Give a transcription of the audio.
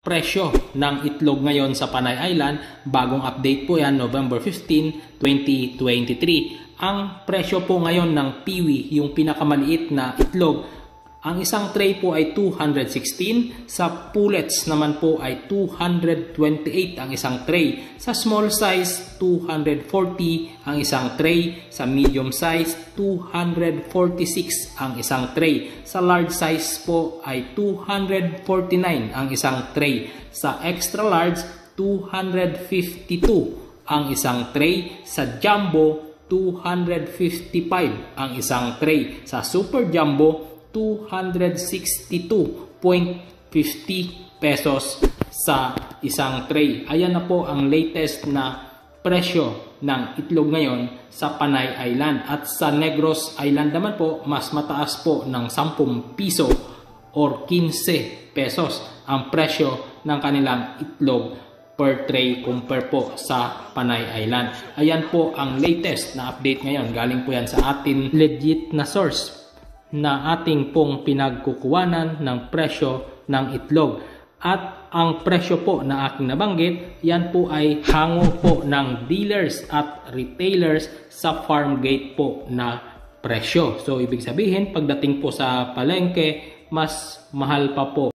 presyo ng itlog ngayon sa Panay Island. Bagong update po yan, November 15, 2023. Ang presyo po ngayon ng Piwi, yung pinakamaliit na itlog, ang isang tray po ay 216. Sa pullets naman po ay 228 ang isang tray. Sa small size, 240 ang isang tray. Sa medium size, 246 ang isang tray. Sa large size po ay 249 ang isang tray. Sa extra large, 252 ang isang tray. Sa jumbo, 255 ang isang tray. Sa super jumbo, 262.50 pesos sa isang tray. Ayan na po ang latest na presyo ng itlog ngayon sa Panay Island. At sa Negros Island naman po, mas mataas po ng 10 piso or 15 pesos ang presyo ng kanilang itlog per tray compare po sa Panay Island. Ayan po ang latest na update ngayon. Galing po yan sa atin legit na source na ating pong pinagkukuwanan ng presyo ng itlog. At ang presyo po na aking nabanggit, yan po ay hango po ng dealers at retailers sa farm gate po na presyo. So ibig sabihin, pagdating po sa palengke, mas mahal pa po